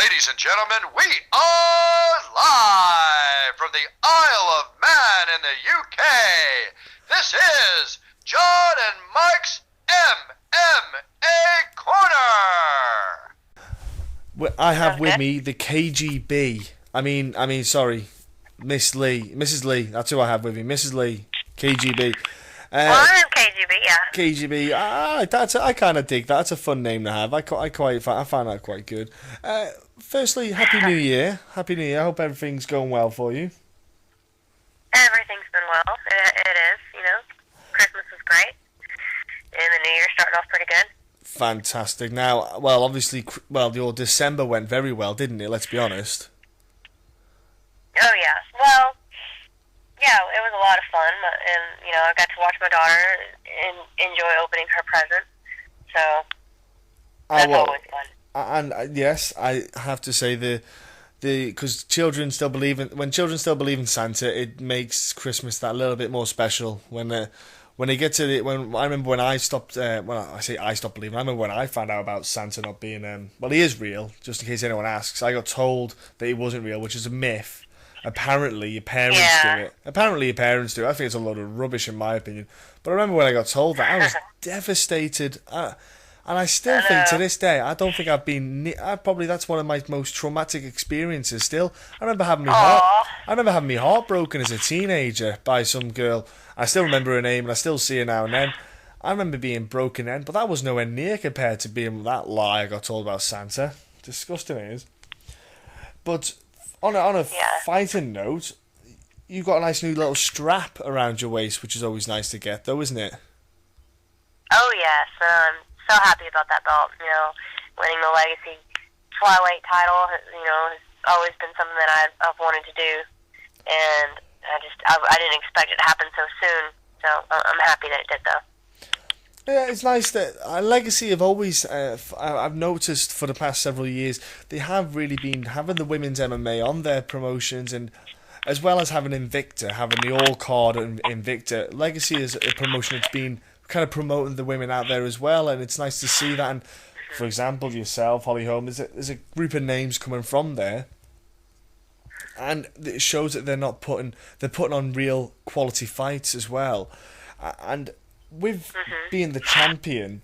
Ladies and gentlemen, we are live from the Isle of Man in the UK. This is John and Mike's MMA Corner. I have with me the KGB. Sorry, Mrs. Lee. That's who I have with me, Mrs. Lee, KGB. Well, I'm KGB, yeah. KGB. I kind of dig that. That's a fun name to have. I find that quite good. Firstly, Happy New Year. Happy New Year. I hope everything's going well for you. Everything's been well. It is, you know. Christmas was great. And the New Year started off pretty good. Fantastic. Now, obviously, your December went very well, didn't it? Let's be honest. Oh, yeah. Well, yeah, it was a lot of fun. And, you know, I got to watch my daughter and enjoy opening her present. So, that's always fun. And yes, I have to say because children still believe in Santa, it makes Christmas that little bit more special when they get to I remember when I stopped believing. I remember when I found out about Santa not being he is real. Just in case anyone asks, I got told that he wasn't real, which is a myth. Apparently, your parents do it. I think it's a load of rubbish in my opinion. But I remember when I got told that, I was devastated. And I still think to this day, I don't think I've been. That's one of my most traumatic experiences. Still, I remember having my heart broken as a teenager by some girl. I still remember her name, and I still see her now and then. I remember being broken then, but that was nowhere near compared to being that lie I got told about Santa. Disgusting it is. But on a fighting note, you got a nice new little strap around your waist, which is always nice to get, though, isn't it? Oh yes. So happy about that belt. You know, winning the Legacy Flyweight Title, you know, has always been something that I've wanted to do, and I didn't expect it to happen so soon. So I'm happy that it did, though. Yeah, it's nice that Legacy have always. I've noticed for the past several years they have really been having the women's MMA on their promotions, and as well as having Invicta, having the All Card and Invicta. Legacy is a promotion that's been kind of promoting the women out there as well, and it's nice to see that. And for example, yourself, Holly Holm, there's a group of names coming from there, and it shows that they're putting on real quality fights as well. And with being the champion,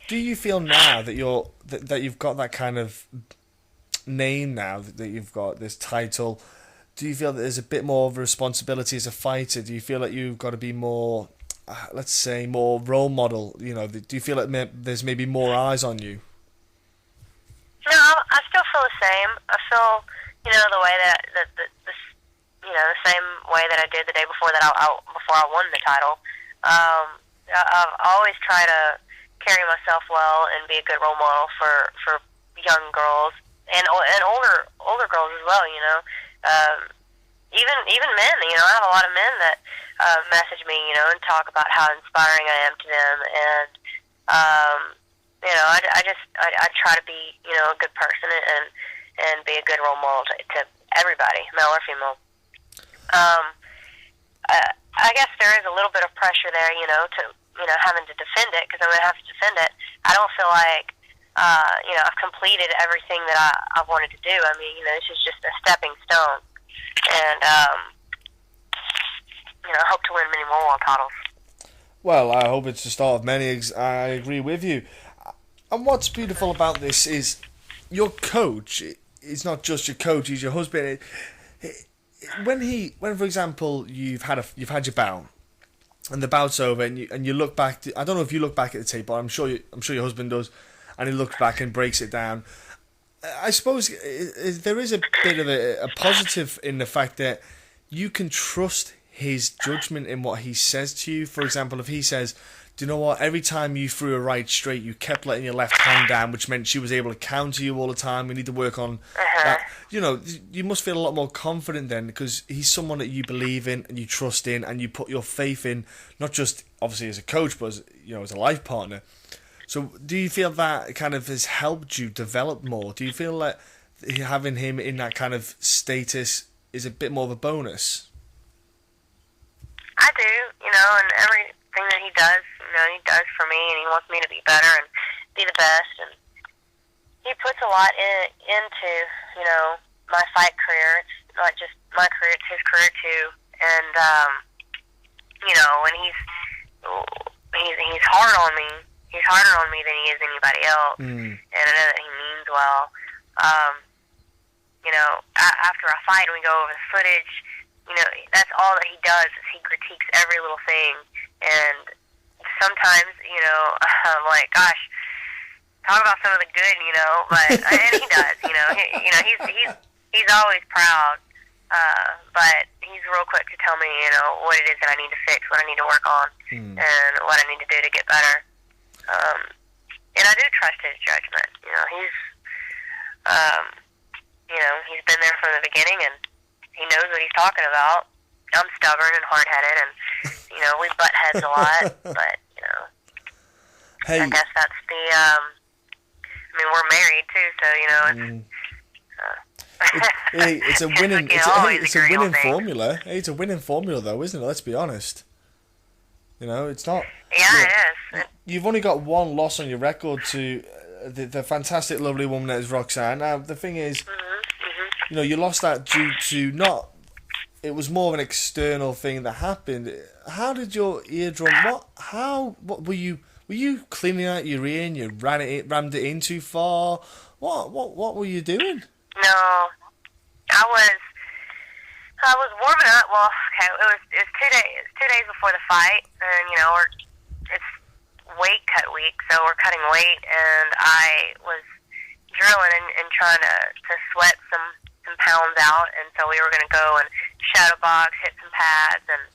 do you feel now that you've got that kind of name now, that you've got this title? Do you feel that there's a bit more of a responsibility as a fighter? Do you feel like you've got to be more, let's say, more role model? You know, do you feel like there's maybe more eyes on you? No, I still feel the same. I feel, you know, the way that the same way that I did the day before before I won the title. I've always tried to carry myself well and be a good role model for young girls and older girls as well. You know, even men. You know, I have a lot of men that message me, you know, and talk about how inspiring I am to them, and you know, I try to be, you know, a good person and be a good role model to everybody, male or female. I guess there is a little bit of pressure there, you know, having to defend it, because I'm going to have to defend it. I don't feel like, you know, I've completed everything that I've wanted to do. I mean, you know, this is just a stepping stone. And, you know, I hope to win many more world titles. Well, I hope it's the start of many. I agree with you. And what's beautiful about this is your coach is not just your coach, he's your husband. When for example, you've had your bout, and the bout's over, and you look back. I don't know if you look back at the tape, but I'm sure your husband does, and he looks back and breaks it down. I suppose there is a bit of a positive in the fact that you can trust his judgment in what he says to you. For example, if he says, do you know what, every time you threw a right straight, you kept letting your left hand down, which meant she was able to counter you all the time. We need to work on that. You know, you must feel a lot more confident then, because he's someone that you believe in and you trust in and you put your faith in, not just obviously as a coach, but as, you know, as a life partner. So do you feel that kind of has helped you develop more? Do you feel like having him in that kind of status is a bit more of a bonus? I do, you know, and everything that he does, you know, he does for me, and he wants me to be better and be the best. And he puts a lot into, you know, my fight career. It's not just my career, it's his career too. And, you know, when he's hard on me, he's harder on me than he is anybody else. And I know that he means well. You know, after a fight and we go over the footage, you know, that's all that he does is he critiques every little thing. And sometimes, you know, I'm like, gosh, talk about some of the good, you know, but and he does, you know, he's always proud, but he's real quick to tell me, you know, what it is that I need to fix, what I need to work on, and what I need to do to get better. And I do trust his judgment. You know, he's been there from the beginning, and he knows what he's talking about. I'm stubborn and hard-headed, and, you know, we butt heads a lot, but, you know, I guess that's the, I mean, we're married, too, so, you know, it's a winning, it's a winning formula. Hey, it's a winning formula, though, isn't it? Let's be honest. You know, it's not... Yeah, it is. You've only got one loss on your record to the fantastic, lovely woman that is Roxanne. Now, the thing is, you know, you lost that due to not... It was more of an external thing that happened. How did your eardrum... What were you cleaning out your ear and you rammed it in too far? What were you doing? No, I was warming up. Well, okay, it was 2 days before the fight, and you know, it's weight cut week, so we're cutting weight, and I was drilling and trying to sweat some pounds out, and so we were going to go and shadow box, hit some pads, and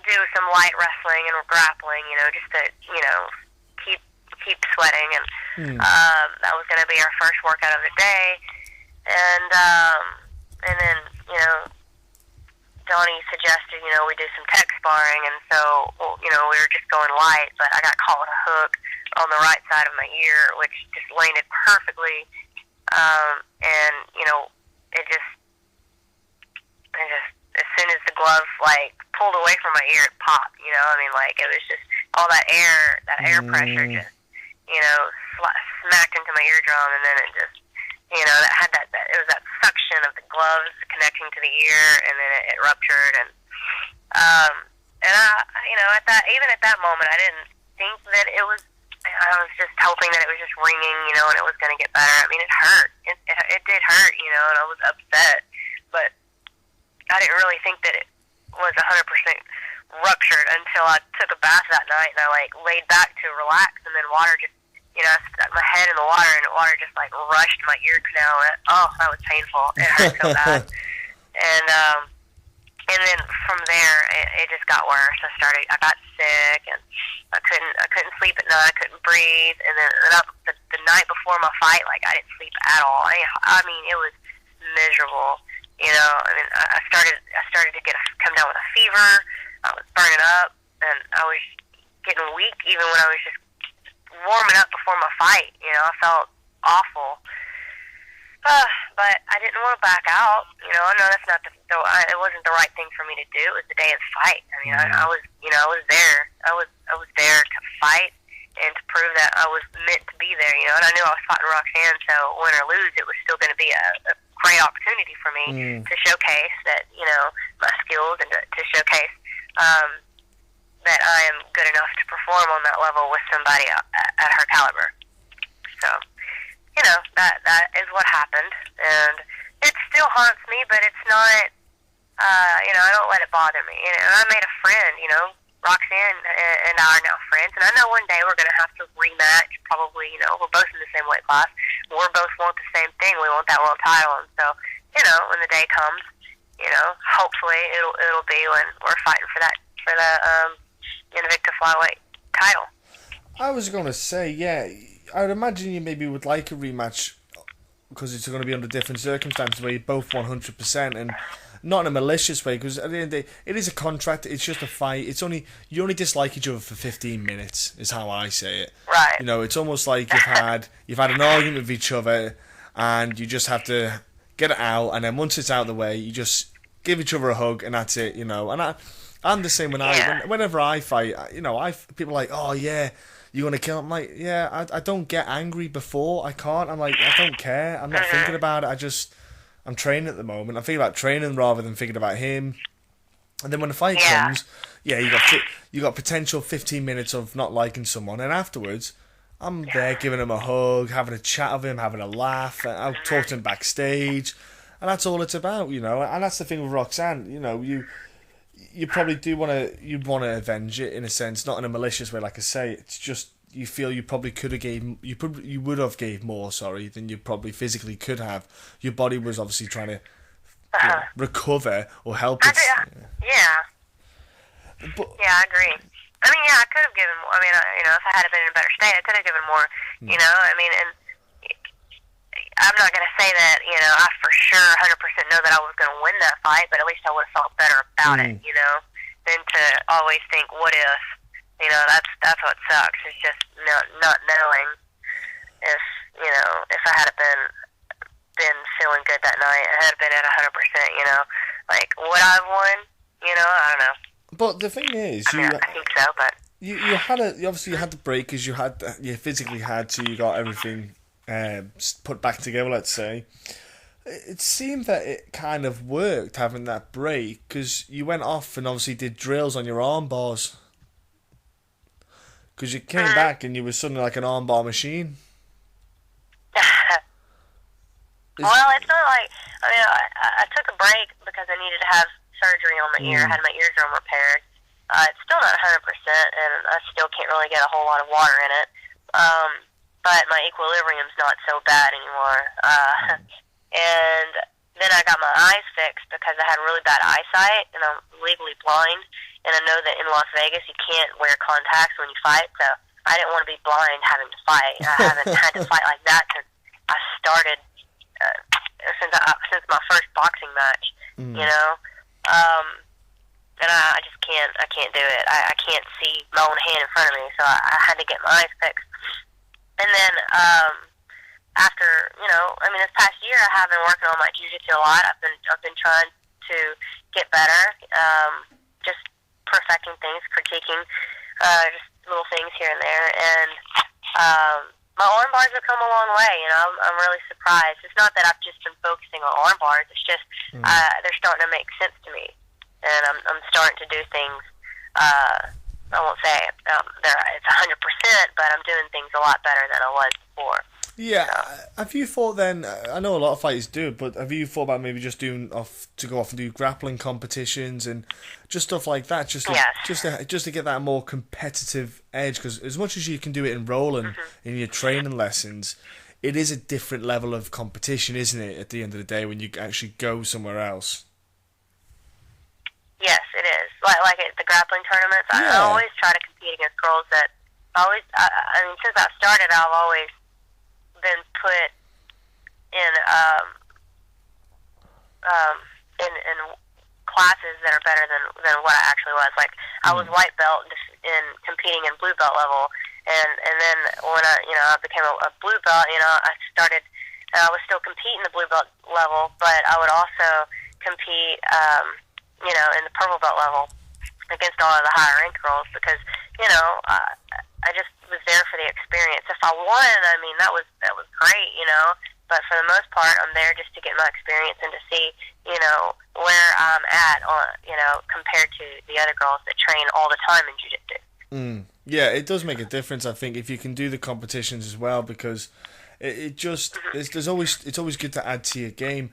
do some light wrestling and grappling, you know, just to, you know, keep sweating, and that was going to be our first workout of the day, and then, you know, Donnie suggested, you know, we do some tech sparring, and so, well, you know, we were just going light, but I got caught with a hook on the right side of my ear, which just landed perfectly, and, you know, it just, as soon as the glove, like, pulled away from my ear, it popped, you know, I mean, like, it was just, all that air pressure just, you know, smacked into my eardrum, and then it just, you know, that had that it was that suction of the gloves connecting to the ear, and then it ruptured, and I, you know, even at that moment, I didn't think that it was. I was just hoping that it was just ringing, you know, and it was going to get better. I mean, it hurt. It did hurt, you know, and I was upset, but I didn't really think that it was 100% ruptured until I took a bath that night, and I like laid back to relax, and then water just. You know, I stuck my head in the water, and the water just, like, rushed my ear canal. Oh, that was painful. It hurt so bad. And then from there, it just got worse. I got sick, and I couldn't sleep at night. I couldn't breathe. And then the night before my fight, like, I didn't sleep at all. I mean, it was miserable. You know, I mean, I started to come down with a fever. I was burning up, and I was getting weak even when I was just warming up before my fight. You know, I felt awful, but I didn't want to back out. You know, I know that's not it wasn't the right thing for me to do. It was the day of the fight. I mean, I was, you know, I was there. I was there to fight and to prove that I was meant to be there. You know, and I knew I was fighting Roxanne, so win or lose, it was still going to be a great opportunity for me to showcase that, you know, my skills, and to showcase that I am good enough to perform on that level with somebody at her caliber. So, you know, that is what happened, and it still haunts me, but it's not, you know, I don't let it bother me. And I made a friend, you know, Roxanne and I are now friends, and I know one day we're going to have to rematch, probably, you know, we're both in the same weight class, and we both want the same thing, we want that world title, and so, you know, when the day comes, you know, hopefully it'll be when we're fighting for the Invicta Flyweight title. I was going to say, yeah, I would imagine you maybe would like a rematch because it's going to be under different circumstances where you're both 100%, and not in a malicious way, because at the end of the day, it is a contract, it's just a fight, you only dislike each other for 15 minutes, is how I say it. Right. You know, it's almost like you've had an argument with each other, and you just have to get it out, and then once it's out of the way, you just give each other a hug, and that's it, you know, and I'm the same whenever I fight, you know, people are like, oh yeah, you want to kill him? I'm like, yeah, I don't get angry before. I can't. I'm like, I don't care. I'm not thinking about it. I'm training at the moment. I'm thinking about training rather than thinking about him. And then when the fight comes, yeah, you got potential 15 minutes of not liking someone, and afterwards, I'm there giving him a hug, having a chat with him, having a laugh. I'll talk to him backstage, and that's all it's about, you know. And that's the thing with Roxanne, you know, you probably do you'd want to avenge it in a sense, not in a malicious way, like I say. It's just you feel you probably could have you would have gave more, than you probably physically could have. Your body was obviously trying to recover or help it. Yeah. But, yeah, I agree. I mean, yeah, I could have given more. I mean, you know, if I had been in a better state, I could have given more. You know, I mean, and I'm not going to say that, you know, I for sure 100% know that I was going to win that fight, but at least I would have felt better about it, you know, than to always think, what if? You know, that's what sucks. It's just not knowing if, you know, if I had been feeling good that night, I had been at 100%, you know, like, would I have won? You know, I don't know. But the thing is, I think so, but you obviously you had the break because you physically had to. You got everything put back together. Let's say it seemed that it kind of worked having that break because you went off and obviously did drills on your arm bars because you came back and you were suddenly like an arm bar machine. Well, it's not like, I mean, I took a break because I needed to have surgery on my ear. I had my eardrum repaired. It's still not 100%, and I still can't really get a whole lot of water in it. But my equilibrium's not so bad anymore. And then I got my eyes fixed because I had really bad eyesight, and I'm legally blind. And I know that in Las Vegas you can't wear contacts when you fight, so I didn't want to be blind having to fight. I haven't had to fight like that since I started, since my first boxing match, you know? And I just can't do it. I can't see my own hand in front of me, so I had to get my eyes fixed. And then, after, you know, I mean, this past year I have been working on my jiu-jitsu a lot. I've been trying to get better, just perfecting things, critiquing, just little things here and there, and, my arm bars have come a long way, you know. I'm really surprised. It's not that I've just been focusing on arm bars. It's just they're starting to make sense to me, and I'm starting to do things. I won't say it's 100%, but I'm doing things a lot better than I was before. Yeah. So. Have you thought then? I know a lot of fighters do, but have you thought about maybe just go off and do grappling competitions and just stuff like that, just to get that more competitive edge? Because as much as you can do it in rolling in your training lessons, it is a different level of competition, isn't it? At the end of the day, when you actually go somewhere else. Yes, it is. Like at the grappling tournaments, I always try to compete against girls that I mean, since I started, I've always been put in classes that are better than what I actually was. Like I was white belt in competing in blue belt level, and then when I became a blue belt, you know, I was still competing the blue belt level, but I would also compete in the purple belt level against all of the higher ranked girls because, you know, I just was there for the experience. If I won, I mean, that was great, you know, but for the most part, I'm there just to get my experience and to see, you know, where I'm at, you know, compared to the other girls that train all the time in jiu-jitsu. Yeah, it does make a difference, I think, if you can do the competitions as well, because it's always good to add to your game.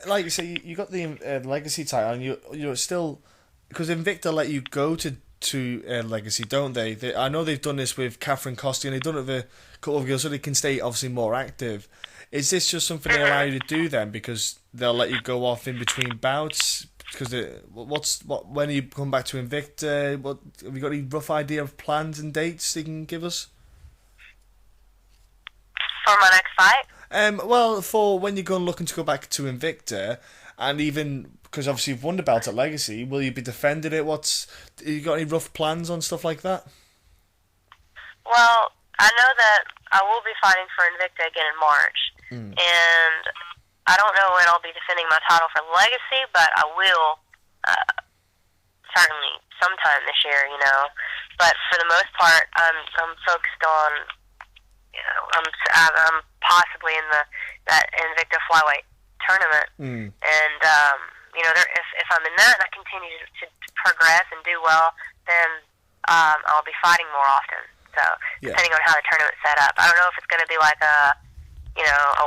Like you say, you got the Legacy title, and you're still, because Invicta let you go to Legacy, don't they? I know they've done this with Catherine Costi, and they've done it with a couple of girls, so they can stay obviously more active. Is this just something they allow you to do then, because they'll let you go off in between bouts? Because when you come back to Invicta, have you got any rough idea of plans and dates you can give us? For my next fight? Well, for when you're looking to go back to Invicta, and even because obviously you've won the belt at Legacy, will you be defending it? You got any rough plans on stuff like that? Well, I know that I will be fighting for Invicta again in March, and I don't know when I'll be defending my title for Legacy, but I will certainly sometime this year, you know. but for the most part, I'm focused on, you know, I'm possibly in that Invicta Flyweight tournament, and you know, if I'm in that and I continue to progress and do well, then I'll be fighting more often. So depending on how the tournament's set up, I don't know if it's going to be like a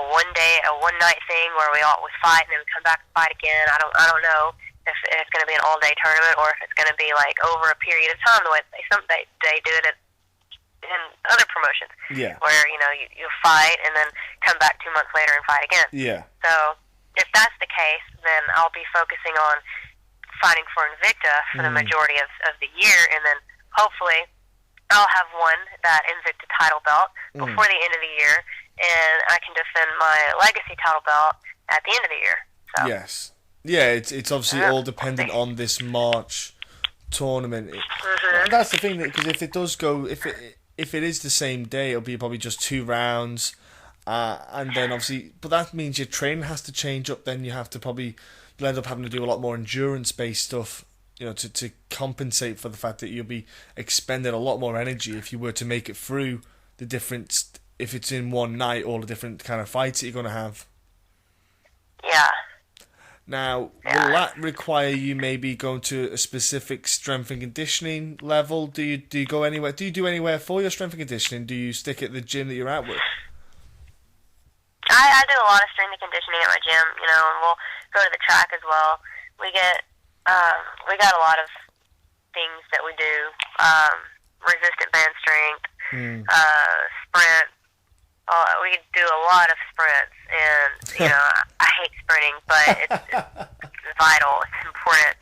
one night thing where we fight and then we come back and fight again. I don't know if it's going to be an all day tournament or if it's going to be like over a period of time the way they do it in other promotions. Yeah. Where you fight and then come back 2 months later and fight again. Yeah. So if that's the case, then I'll be focusing on fighting for Invicta for the majority of the year, and then hopefully I'll have won that Invicta title belt before the end of the year, and I can defend my Legacy title belt at the end of the year. So. Yes. Yeah, it's obviously all dependent on this March tournament. And that's the thing, because if it does go, if it is the same day, it'll be probably just 2 rounds, and then obviously, but that means your training has to change up. Then you'll end up having to do a lot more endurance-based stuff, to compensate for the fact that you'll be expending a lot more energy if you were to make it through the different, if it's in one night, all the different kind of fights that you're going to have. Yeah. Now, will that require you maybe going to a specific strength and conditioning level? Do you go anywhere? Do you do anywhere for your strength and conditioning? Do you stick at the gym that you're at with? I do a lot of strength and conditioning at my gym, and we'll go to the track as well. We got a lot of things that we do, resistant band strength, sprint. We do a lot of sprints, and I hate sprinting, but it's vital. It's important.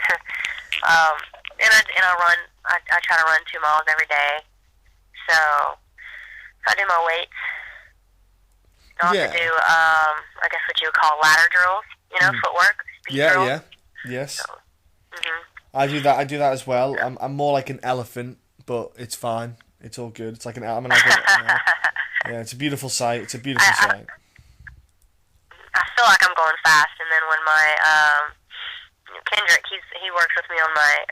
And I run. I try to run 2 miles every day. So I do my weights. I also do, I guess what you would call ladder drills. Footwork, speed drills. Yeah. Yes. So, I do that as well. I'm more like an elephant, but it's fine. It's all good. It's like yeah, it's a beautiful sight. It's a beautiful sight. I feel like I'm going fast, and then when my Kendrick, he works with me on my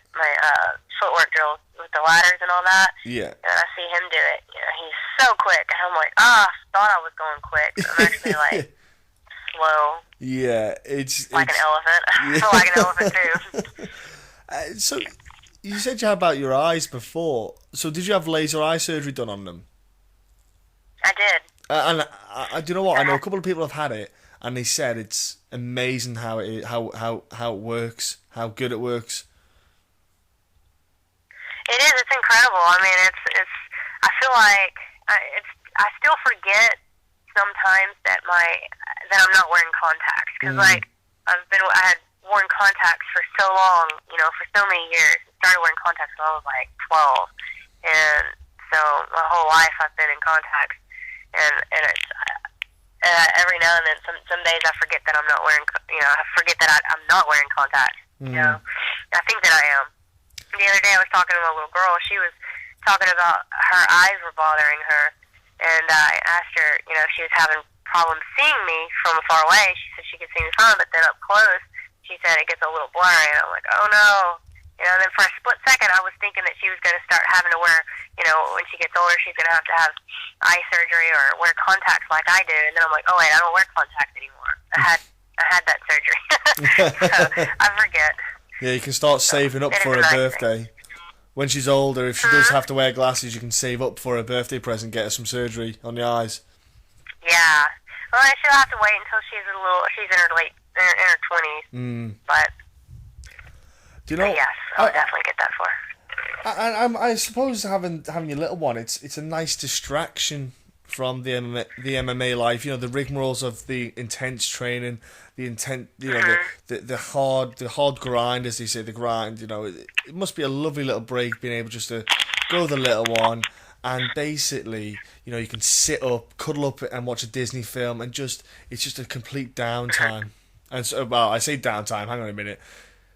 footwork drills with the ladders and all that. Yeah. And I see him do it. He's so quick, and I'm like, I thought I was going quick. So I'm actually like slow. Yeah, it's like an elephant. I feel like an elephant too. So you said you had about your eyes before. So did you have laser eye surgery done on them? I did. And do you know what? I know a couple of people have had it, and they said it's amazing how it works, how good it works. It is. It's incredible. I mean, it's. I feel like I still forget sometimes that I'm not wearing contacts, because I had worn contacts for so long, for so many years. I started wearing contacts when I was like 12, and so my whole life I've been in contacts. And it's every now and then, some days I forget that I'm not wearing, I forget that I'm not wearing contacts. I think that I am. The other day I was talking to my little girl. She was talking about her eyes were bothering her, and I asked her, if she was having problems seeing me from far away. She said she could see me fine, but then up close, she said it gets a little blurry. And I'm like, oh no. And then for a split second, I was thinking that she was going to start having to wear, when she gets older, she's going to have eye surgery or wear contacts like I do. And then I'm like, oh wait, I don't wear contacts anymore. I had that surgery. So I forget. Yeah, you can start saving up for her birthday. When she's older, if she does have to wear glasses, you can save up for her birthday present, get her some surgery on the eyes. Yeah. Well, she'll have to wait until she's in her 20s. But. Do you know? Yes, I'll definitely get that for her. I suppose having your little one, it's a nice distraction from the MMA life. The rigmaroles of the intense training, the hard grind, as they say, the grind. It must be a lovely little break, being able just to go the little one, and basically, you can sit up, cuddle up, and watch a Disney film, and it's just a complete downtime. And so, well, I say downtime. Hang on a minute.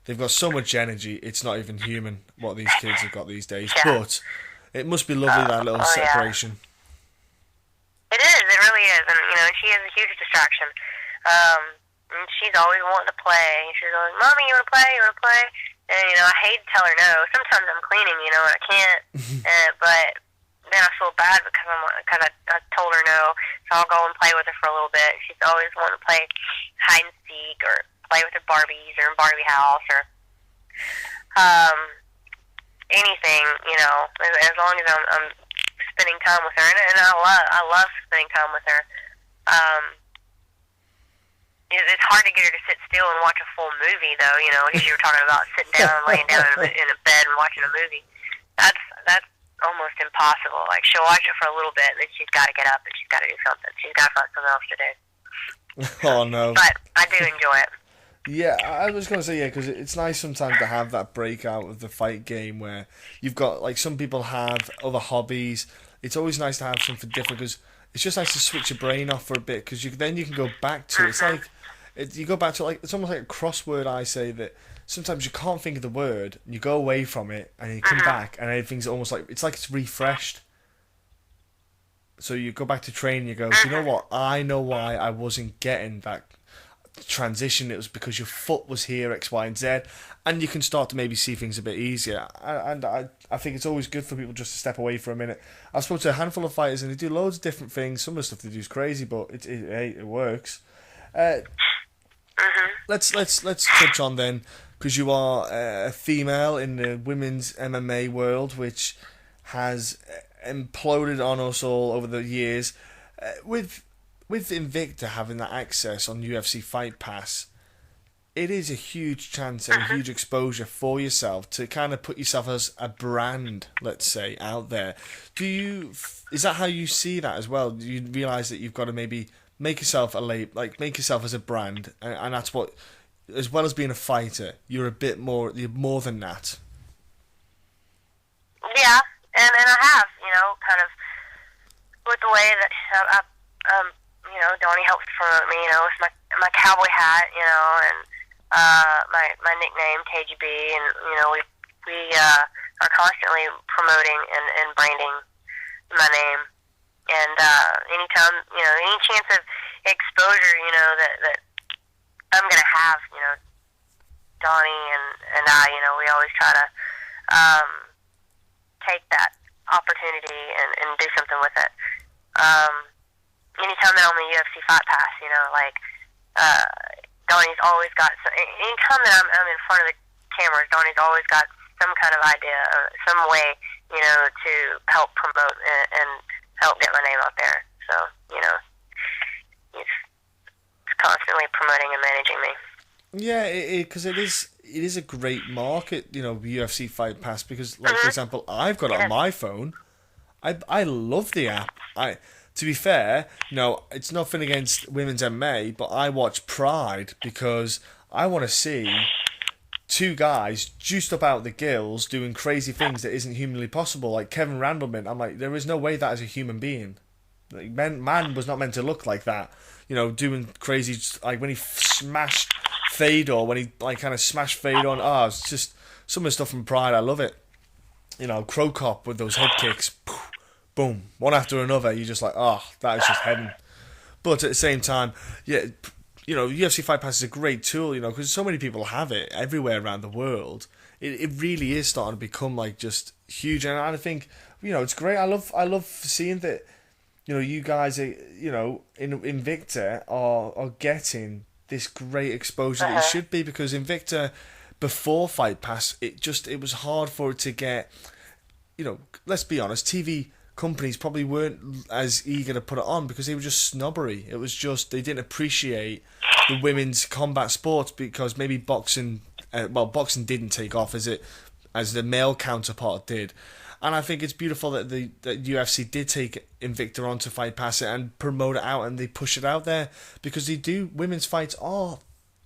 They've got so much energy, it's not even human what these kids have got these days. Yeah. But it must be lovely, that little separation. Yeah. It is, it really is. And, she is a huge distraction. And she's always wanting to play. She's always, Mommy, you want to play? You want to play? And, you know, I hate to tell her no. Sometimes I'm cleaning, you know, and I can't. But then I feel bad because I told her no. So I'll go and play with her for a little bit. She's always wanting to play hide and seek or play with her Barbies or in Barbie house or anything, you know, as long as I'm spending time with her. And I love spending time with her. It's hard to get her to sit still and watch a full movie, though. You know, like you were talking about sitting down and laying down in a bed and watching a movie. That's almost impossible. Like, she'll watch it for a little bit, and then she's got to get up and she's got to do something. She's got to find something else to do. Oh no! But I do enjoy it. Yeah, I was going to say, yeah, because it's nice sometimes to have that breakout of the fight game where you've got, like, some people have other hobbies. It's always nice to have something different because it's just nice to switch your brain off for a bit because then you can go back to it. It's like, you go back to, like, it's almost like a crossword, I say, that sometimes you can't think of the word, and you go away from it, and you come back, and everything's almost like, it's refreshed. So you go back to training, you go, you know what, I know why I wasn't getting that transition. It was because your foot was here, X, Y, and Z, and you can start to maybe see things a bit easier. And I think it's always good for people just to step away for a minute. I've spoken to a handful of fighters, and they do loads of different things. Some of the stuff they do is crazy, but it works. Let's touch on then, because you are a female in the women's MMA world, which has imploded on us all over the years. With Invicta having that access on UFC Fight Pass, it is a huge chance and a huge exposure for yourself to kind of put yourself as a brand, let's say, out there. Is that how you see that as well? Do you realise that you've got to maybe make yourself make yourself as a brand, and that's what, as well as being a fighter, you're more than that. Yeah, and I have, you know, kind of with the way that you know, Donnie helps promote me, you know, with my cowboy hat, you know, and my nickname KGB, and you know, we are constantly promoting and branding my name. And anytime, you know, any chance of exposure, you know, that I'm going to have, you know, Donnie and I, you know, we always try to take that opportunity and do something with it. Anytime that I'm on the UFC Fight Pass, you know, like, Donnie's always got, anytime that I'm in front of the cameras, Donnie's always got some kind of idea, or some way, you know, to help promote and help get my name out there. So, you know, he's constantly promoting and managing me. Yeah, because it is a great market, you know, UFC Fight Pass, because, like, for example, I've got it on my phone. I love the app. To be fair, you know, it's nothing against women's MMA, but I watch Pride because I want to see two guys juiced up out the gills doing crazy things that isn't humanly possible, like Kevin Randleman. I'm like, there is no way that is a human being. Like, man was not meant to look like that. You know, doing crazy, like when he smashed Fedor, when he like kind of smashed Fedor on. It's just some of the stuff from Pride. I love it. You know, Crow Cop with those head kicks, boom, one after another. You're just like, that is just heaven. But at the same time, yeah, you know, UFC Fight Pass is a great tool, you know, because so many people have it everywhere around the world. It really is starting to become like just huge, and I think, you know, it's great. I love seeing that, you know, you guys are, you know, in Invicta are getting this great exposure that it should be, because Invicta before Fight Pass, it was hard for it to get, you know, let's be honest, TV companies probably weren't as eager to put it on because they were just snobbery. It was just, they didn't appreciate the women's combat sports because maybe boxing didn't take off as the male counterpart did. And I think it's beautiful that that UFC did take Invicta on to Fight Pass it and promote it out, and they push it out there, because they do. Women's fights are,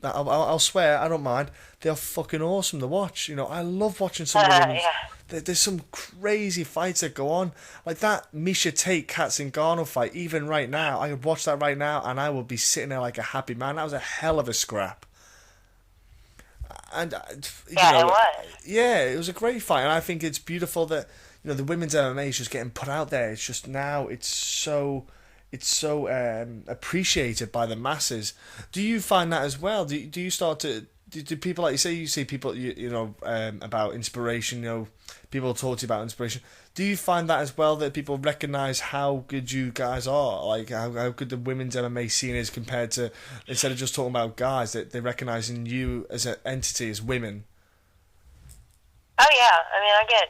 I'll swear, I don't mind, they are fucking awesome to watch. You know, I love watching some of the women's. There's some crazy fights that go on, like that Misha Tate Kat Zingano fight. Even right now, I could watch that right now, and I will be sitting there like a happy man. That was a hell of a scrap. And you know, it was. Yeah, it was a great fight, and I think it's beautiful that, you know, the women's MMA is just getting put out there. It's just now it's so appreciated by the masses. Do you find that as well? Do you start to do people, like you say, you see people, about inspiration, people talk to you about inspiration. Do you find that as well, that people recognise how good you guys are? Like, how good the women's MMA scene is compared to, instead of just talking about guys, that they're recognising you as an entity, as women? Oh, yeah. I mean, I get,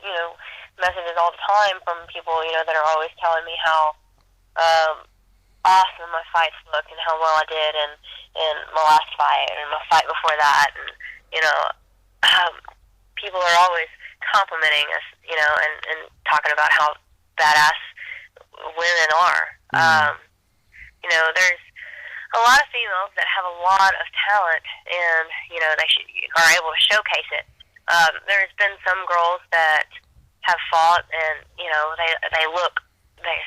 messages all the time from people, that are always telling me how awesome my fights look and how well I did in my last fight and my fight before that. And, people are always complimenting us, and talking about how badass women are. There's a lot of females that have a lot of talent, and, they are able to showcase it. There's been some girls that have fought, and,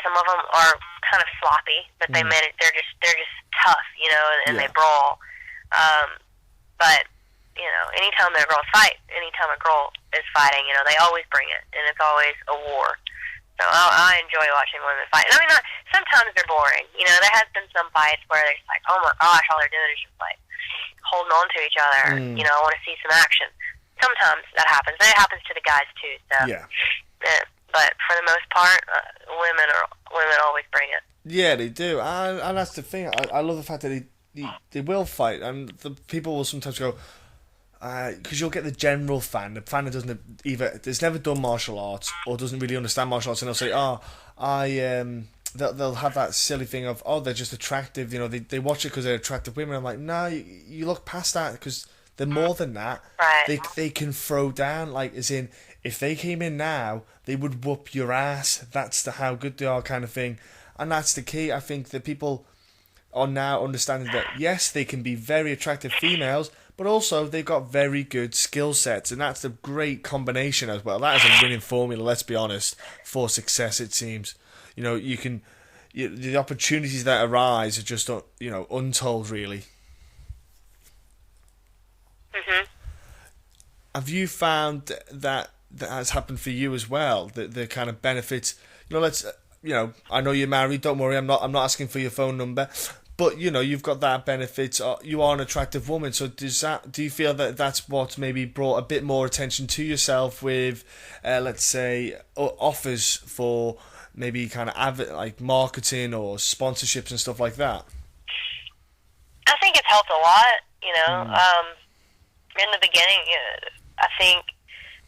some of them are kind of sloppy, but they manage, they're just tough, and they brawl. But, anytime a girls fight, anytime a girl is fighting, they always bring it, and it's always a war. So I enjoy watching women fight. And I mean, sometimes they're boring. There has been some fights where they're just like, oh my gosh, all they're doing is just like holding on to each other. I want to see some action. Sometimes that happens. And it happens to the guys too. So, yeah. But for the most part, women always bring it. Yeah, they do, and that's the thing. I love the fact that they will fight, and the people will sometimes go, because you'll get the general fan, the fan that doesn't there's never done martial arts or doesn't really understand martial arts, and they'll say, they'll have that silly thing of, they're just attractive, they watch it because they're attractive women. I'm like, no, you look past that, because they're more than that. Right. They can throw down, like, as in, if they came in now, they would whoop your ass. That's how good they are, kind of thing. And that's the key. I think that people are now understanding that, yes, they can be very attractive females, but also they've got very good skill sets, and that's a great combination as well. That is a winning formula, let's be honest, for success, it seems. The opportunities that arise are just, untold, really. Have you found that has happened for you as well? The kind of benefits, I know you're married. Don't worry, I'm not asking for your phone number, but you've got that benefit. You are an attractive woman, so do you feel that that's what maybe brought a bit more attention to yourself with, let's say, offers for maybe kind of like marketing or sponsorships and stuff like that? I think it's helped a lot. In the beginning, I think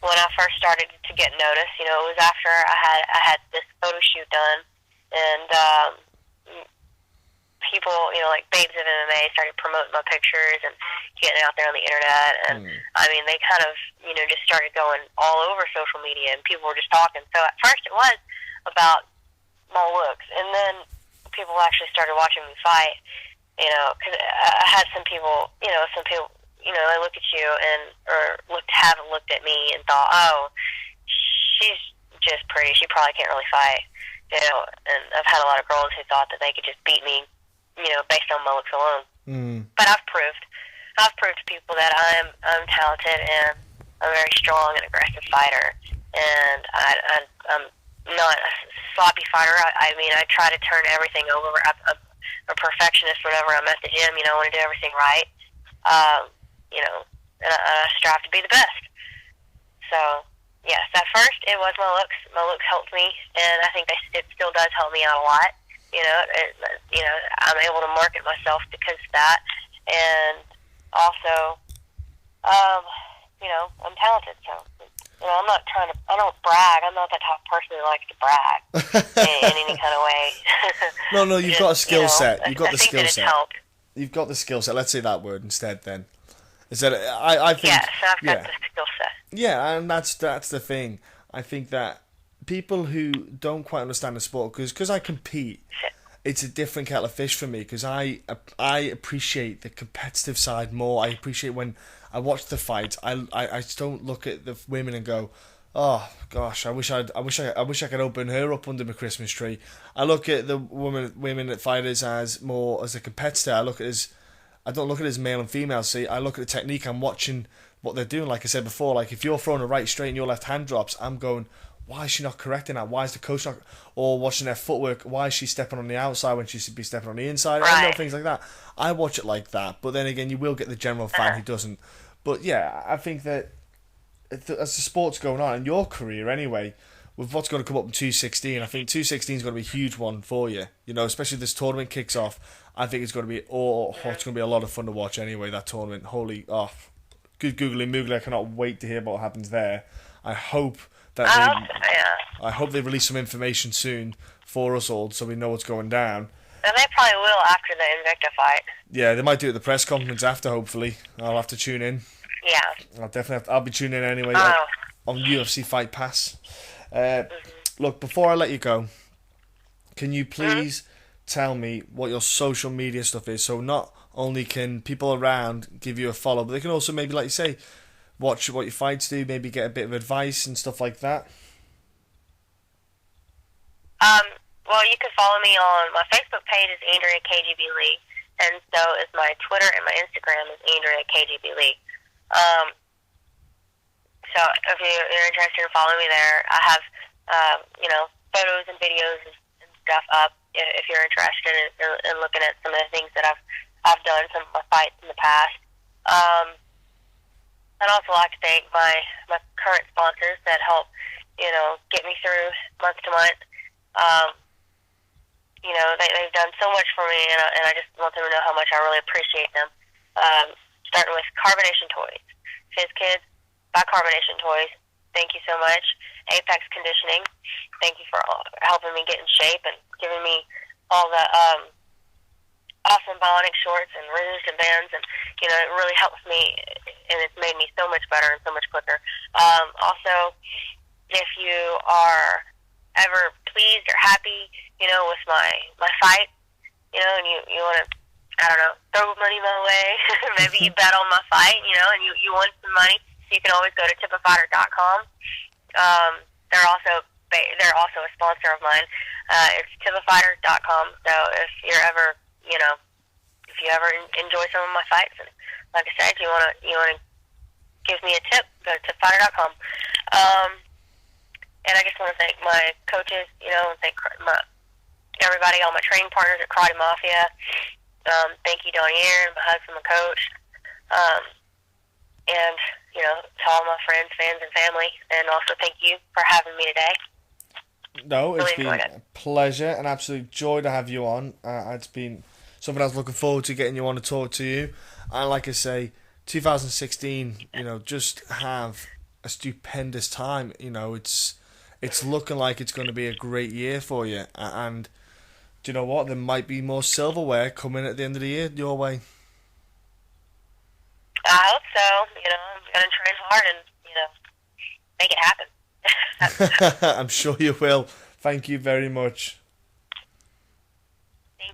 when I first started to get noticed, it was after I had this photo shoot done, and people, like Babes of MMA started promoting my pictures and getting out there on the internet, and I mean, they kind of, just started going all over social media, and people were just talking. So at first it was about my looks, and then people actually started watching me fight, because I had some people, they look at you haven't looked at me and thought, oh, she's just pretty, she probably can't really fight, and I've had a lot of girls who thought that they could just beat me, based on my looks alone. But I've proved to people that I'm talented, and I'm a very strong and aggressive fighter, and I'm not a sloppy fighter. I mean, I try to turn everything over. I'm a perfectionist whenever I'm at the gym. I want to do everything right. And I strive to be the best. So, yes, at first it was my looks. My looks helped me, and I think it still does help me out a lot. I'm able to market myself because of that, and also, I'm talented. So, I'm not I don't brag. I'm not that type of person who likes to brag in any kind of way. No, you've got a skill set. You've got the skill set. Helped. You've got the skill set. Let's say that word instead, then. Is that I think? Yes, I've got the skill set. Yeah, and that's the thing. I think that people who don't quite understand the sport, because I compete, it's a different kettle of fish for me, because I appreciate the competitive side more. I appreciate when I watch the fight. I just don't look at the women and go, oh gosh, I wish I could open her up under my Christmas tree. I look at the women fighters as more as a competitor. I don't look at it as male and female. See, I look at the technique. I'm watching what they're doing. Like I said before, like if you're throwing a right straight and your left hand drops, I'm going, why is she not correcting that? Why is the coach not? Or watching their footwork, why is she stepping on the outside when she should be stepping on the inside? Right. I know things like that. I watch it like that. But then again, you will get the general fan who doesn't. But yeah, I think that as the sport's going on in your career anyway, with what's going to come up in 216, I think 216 is going to be a huge one for you. You know, especially if this tournament kicks off. I think it's going to be it's going to be a lot of fun to watch anyway. That tournament, good googly moogly! I cannot wait to hear what happens there. I hope I hope they release some information soon for us all, so we know what's going down. And they probably will after the Invicta fight. Yeah, they might do it at the press conference after. Hopefully, I'll have to tune in. Yeah. I'll be tuning in anyway on UFC Fight Pass. Look, before I let you go, can you please tell me what your social media stuff is? So not only can people around give you a follow, but they can also maybe, like you say, watch what your fights do, maybe get a bit of advice and stuff like that. Well, you can follow me on my Facebook page is Andrea KGB Lee, and so is my Twitter and my Instagram is Andrea KGB Lee. So if you're interested in following me there, I have photos and videos and stuff up if you're interested in looking at some of the things that I've done, some of my fights in the past. I'd also like to thank my current sponsors that help get me through month to month. They've done so much for me, and I just want them to know how much I really appreciate them. Starting with Carbonation Toys. Fizz Kids, buy Carbonation Toys. Thank you so much. Apex Conditioning. Thank you for helping me get in shape and giving me all the awesome bionic shorts and resistant bands, and it really helps me, and it's made me so much better and so much quicker. Also, if you are ever pleased or happy, with my fight, and you want to, I don't know, throw money my way, maybe you bet on my fight, and you won some money, you can always go to tipafighter.com. They're also a sponsor of mine. It's tipafighter.com. So if you're ever, if you ever enjoy some of my fights, and like I said, you want to give me a tip, go to tipafighter.com. And I just want to thank my coaches, and thank everybody, all my training partners at Karate Mafia. Thank you, Donnie Aaron, my husband, my coach. And, to all my friends, fans, and family. And also thank you for having me today. No, it's been a pleasure, an absolute joy to have you on. It's been something I was looking forward to getting you on to talk to you. And like I say, 2016, just have a stupendous time. It's looking like it's going to be a great year for you. And do you know what? There might be more silverware coming at the end of the year your way. I hope so. I'm going to train hard and, make it happen. I'm sure you will. Thank you very much.